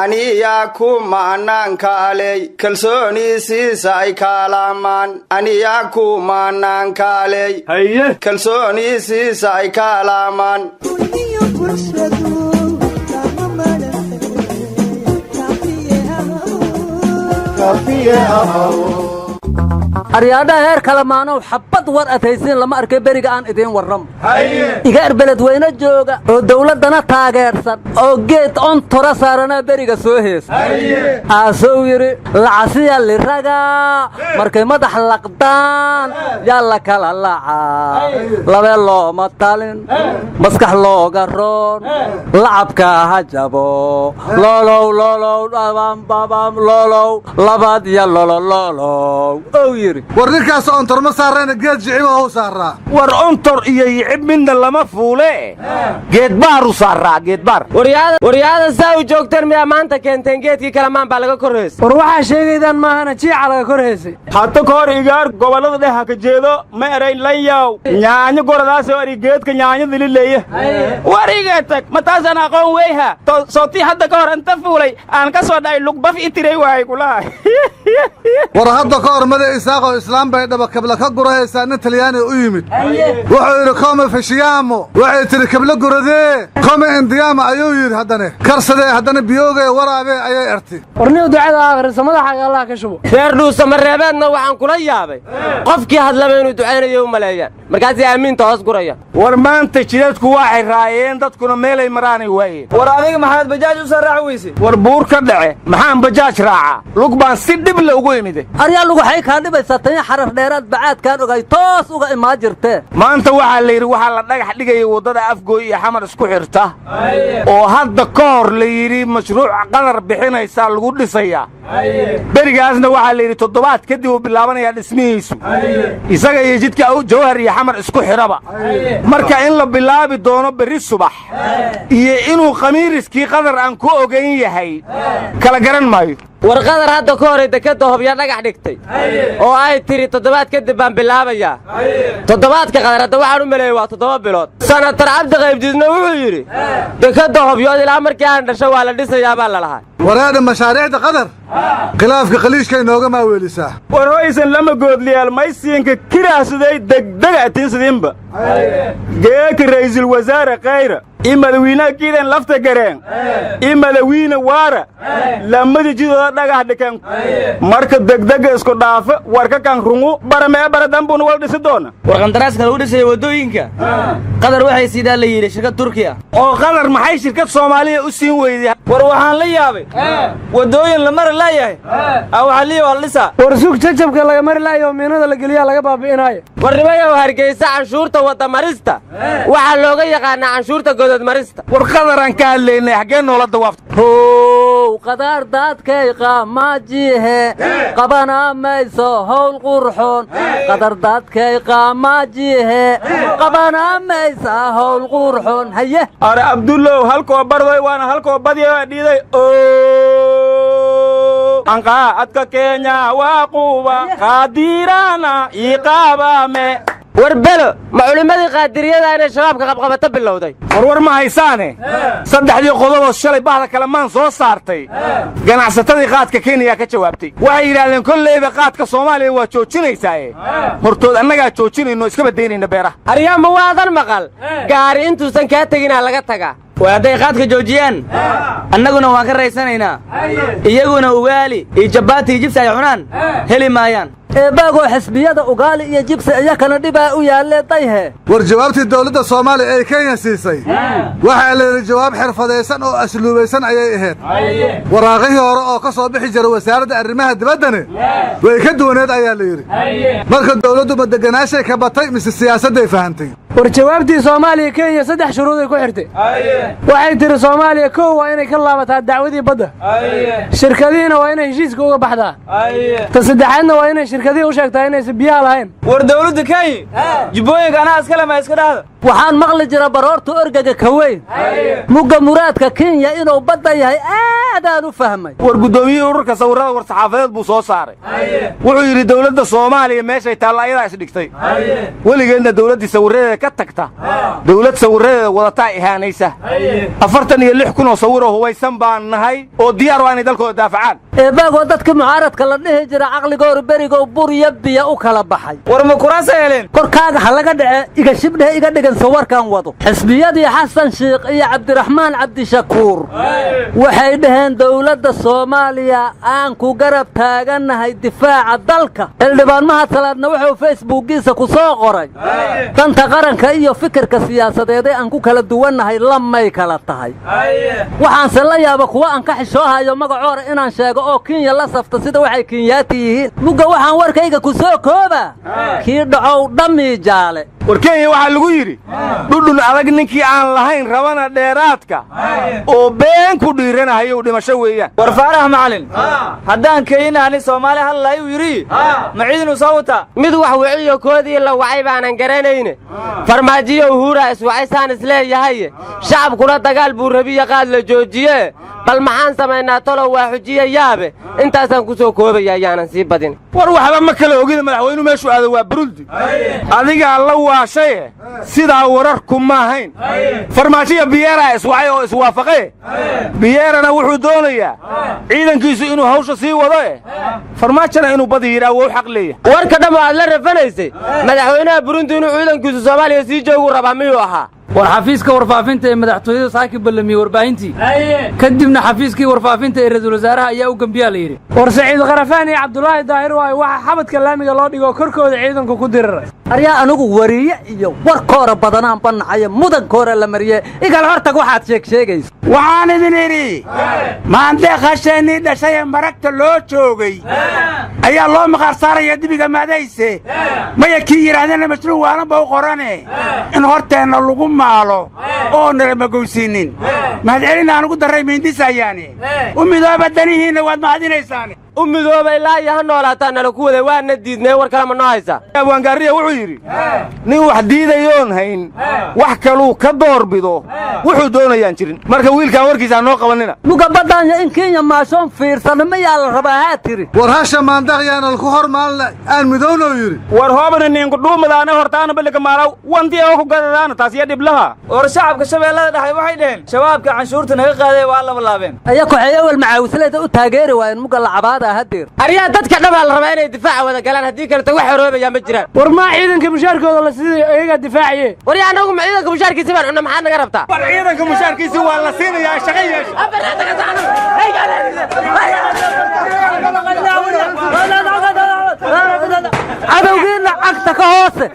anigu maanan kaalay kalsooni siisay kalaman anigu maanan kaalay haye kalsooni siisay kalaman aryaada heer kalamaanow xabad war adhaysiin lama arkay beriga aan idiin warram iga erbeledweyne jooga oo dawladdana taageersan oo geed on tora saarana beriga soo heesa aasuu yidhi lacasiya liraga markay madax laqdaan yaa la kala lacaa labee looma talin maskax looga roon lacabka ha jabo loolow loolow dhabambabam loolow labaad iyo lololoolow war ninkaas ontor ma saarayna geed jiciba oo saaraa war ontor iyo yicib midna lama fuule geed baaru saaraa geed baar waryaada saa u joogteen miyaa maanta keenteen geedkii kalamaan baa laga korheysay war waxaa sheegaydaan maahana jiica laga korheysay hadda ka hor igaar gobollada dheha ka jeedo ma erayn layaw nyaanyo goradaas oo eri geedka nyaanyada lileeya wariga tag ma taasaan aqoon weyha sootii hadda ka hor inta fuulay aan ka soo dhacay lugbaf itiray waay kulaha war hadda ka hor mada isaaqo islaam bay dhaba kabla ka gurahaysaa nin talyaani u yimid wuxuu yidhi come fashiyaamo waxay tiri kabla guradee come indiyaama ayuu yidhi haddane karsadee haddana biyoogee waraabee ayay erti warniu ducada akhriso madaxaaga allah ka shubo reer dhuusamareebeedna waxaan kula yaabay qofkii hadlaba inuu ducaynayo u maleeyaan markaasay aamiinta hoos guraya war maanta jidadku waxay raayeen dadkuna meelay maraanay waayeen war adiga maxaad bajaaj u soo raaci weyse war buur ka dhace maxaan bajaaj raacaa lug baan si dhib le ugu imide aryaa luguxay kaa dhibaysaa tanya xaraf dheeraad bacaadkaan ogay toos uga imaan jirtee maanta waxaa la yidhi waxaa la dhagax dhigaya waddada afgooy iyo xamar isku xirta oo hadda ka hor la yidhi mashruuc qadar bixinaysaa lagu dhisayaa berigaasna waxaa la yidhi toddobaad kadib uu bilaabanayaa dhismihiisu isaga iyo jidka jawhar iyo xamar isku xidhaba marka in la bilaabi doono berri subax iyo inuu khamiiriskii qadar aan ku ogayn yahay kala garan maayo war qadar hadda ka horay dekadda hobya dhagax dhigtay oo ay tiri toddobaad kadib baan bilaabayaa toddobaadka qadar hadda waxaan u maleeyey waa 7 bilood sanatar cabdi qaybdiidna wuxuu yidhi dekadda hobyood ilaa markii aan dhasho waa la dhisayaa baa la lahaa waraadha mashaariicda qadar khilaafka qaliishka inooga maaweelisaa war hoysan lama goodliyaal maysiinka kiraasuday degdega atinsidinba geeka ra'iisul wasaare khayra iyo madawiinaha kiidan lafta gareen iyo madawiine waara lamada jidooda dhagax dhikan marka degdega isku dhaafa warka kan rungu baramee baradambuna wal dhisi doona war qandaraaska lagu dhisaya waddooyinka qadar waxay sidaa la yidhi shirkad turkiya oo qadar maxay shirkad soomaaliya u siin weyday war waxaan la yaabay waddooyin la mari laayahay waxaliya waa dhisa war suuq jajabka laga mari laayo miinada la geliyaa laga baabi'inaayo war nimayow hargeysa canshuurta wadda marista waxaa looga yaqaanaa canshuurta godad marista war qadaraan ka hadlaynay xaggee noola dawaafta how qadaar daadkay qaamaajihe qabana mayso howl qurxoon qadar daadkay qaamaajihe qabana maysa howl qurxoon haye are abdullow halkoo barday waana halkoo badiyaa dhiiday anqaa adka kenya waa quuba qaadirana iqaabame war belo ma culimmadii qaadiriyada inay shabaabka qabqabata bilowday war ma haysaane saddexdii qodoboo shalay bahda kalamaan soo saartay ganacsatadii qaadka kenya ka jawaabtay waxay yidhaahdeen kolleyba qaadka soomaaliya waa joojinaysaaye hortood annagaa joojinayno iska badaynayna beeraha aryaama waadan maqal gaari intuusan kaa teginaa laga tagaa war hadday qaadka joojiyaan annaguna waan ka raysanaynaa iyaguna ugaali iyo jabbaati iyo jibsi ay cunaan heli maayaan eebaagoo xisbiyada ugaali iyo jibsi iyakana dhibaa u yaallee dayhe war jawaabtii dawladda soomaaliya ay kenya siisay waxaa la yidhi jawaab xirfadaysan oo asluubaysan ayay ahayd waraaqihii hore oo ka soo bixi jira wasaaradda arrimaha dibaddani way ka duwaneed ayaa la yidhi marka dawladdu ma deganaashay ka batay mise siyaasadday fahantay war jawaabtii soomaaliya kenya 3 shuruuday ku xirtay waxay tiri soomaaliya kow waa inay ka laabataa dacwadii badda shirkadiina waa inay heshiiska uga baxdaa ta saddexaadna waa inay shirkadii u sheegtaa inaysan biyaha lahayn war dawladda kenya jubbooyinka anaa iskale ma iska dhahda waxaan maqli jira baroorta orgaga ka weyn mugga muraadka Kenya inuu badda yahay aadaan u fahmay war gudoomiyihii ururka sawirada war saxaafadeed buu soo saaray wuxuu yidhi dawladda Soomaaliya meeshay taalla ayadaa isdhigtay weligeedna dawladdii sawiradeeda ka tagta dawlad sawiradeeda wadataa ihaanaysa 46,000 oo sawir oo hubaysan baan nahay oo diyaar u ah inay dalkooda daafacaan eebagoo dadka mucaaradka la dhihi jira caqligooda berigo buriya biya u kala baxay war ma kuraas yeeleen korkaaga halaga dhace iga shibdhe iga dhigan sawarkan wado xisbiyadii xasan sheekh iyo cabdiraxmaan cabdishakuur waxay dhaheen dawladda Soomaaliya aan ku garab taaganahay difaaca dalka xildhibaan mahad salaadna wuxuu facebookiisa ku soo qoray danta qaranka iyo fikirka siyaasadeed aan ku kala duwanahay lamay kala tahay waxaan la yaaba kuwa aan ka xishoohayo magacoora inaan sheego oo Kenya la safta sida waxay Kenyaati yihiin muga waxaan warkayga ku soo kooba kii dhacow dhami jaale warkeen waxa lagu yiri dhudhun adag ninkii aan lahayn rabana dheeraadka oo been ku dhiiranayo dhimasho weeyaan war faaraha macallin haddaan keenaani Soomaali hal la yiri ma ciidinu sawta mid wax wiciyo koodii la wacay baanan garanayne farmaajiyo uhura iswacaysaan isleeyahay shacabkuna dagaal buu rabiya qaad la joojiye bal maxaan sameynaa tolo waa xujiye yaabe intaasan ku soo koobaya ayaanan sii badin war waxba ma kala ogida madaxweynuhu meeshu aado waa Burundi adiga la waashay sida wararku ma ahayn farmaajiyo biyeera iswacay oo iswaafaqay biyeerana wuxuu doonayaa ciidankiisu inuu hawsha sii wado farmaajana inuu badi yiraawo uu xaq leeyahay warka dhamo aad la rafanaysay madaxweynaha Burundi inuu ciidankiisu Soomaaliya sii joogo rabaa miyuu ahaa war xafiiska warfaafinta ee madaxtooyada saaki balamiye warbaahintii kadibna xafiiskii warfaafinta ee ra'iisul wasaaraha ayaa u gambiyaa la yiri war Saciid Qarafaan iyo Cabdullaahi Daahir waxa xabadka laamiga loo dhigo korkooda ciidanku ku diriray aryaa anigu wariye iyo warkoora badanaan banacay mudankoora la mariyay igal hortag waxaad sheegayso waxaan idin iri maanta khasheeni dhashay maragta loo joogay ayaa loo maqaar saaray dibiga maadayse maya kii yiraahdeen mashruuc waana u qorane in horteena lagu maalo oo nala goysinin mahadcelin aan ugu daray meendisayaan umidooba danihiina waad mahadinaysaan umidooba ilaa iyo noolaataan nala ku wada waana diidnay war kala ma noo haysa abwaan gaariya wuxuu yiri nin wax diidayoon hayn wax kale ka doorbido wuxuu doonayaan jirin marka wiilka warkiisa noo qabanina muga badanya in Kenya maashoon fiirsan ma yaa la rabaa ha tiri war hasha maandaqyaan ku hormaalna aan midowno yiri war hoobana nin ku dhuumadaana hortaana balka maalaw wanti oo ku gadadaana taas iyo dhiblaha war shacabka shabeellada dhaxay waxay dheen shabaabka canshuurta naga qaaday waa la laabeen ayaa ku xayawal macaawisleeda u taageeri waayeen muga lacabaada hadir ariya dadka dhamal rabaa inay difaac wada galaan hadii kale wax xoroobaya ma jiraan war ma ciidanka mushaarkooda la sidii ayaga difaaciye war yaa anagu ciidanka mushaarkiisa baan cunna maxaad naga rabtaa war ciidanka mushaarkiisa waa la siinayaa shaqayeesh adawgeena agta ka hoose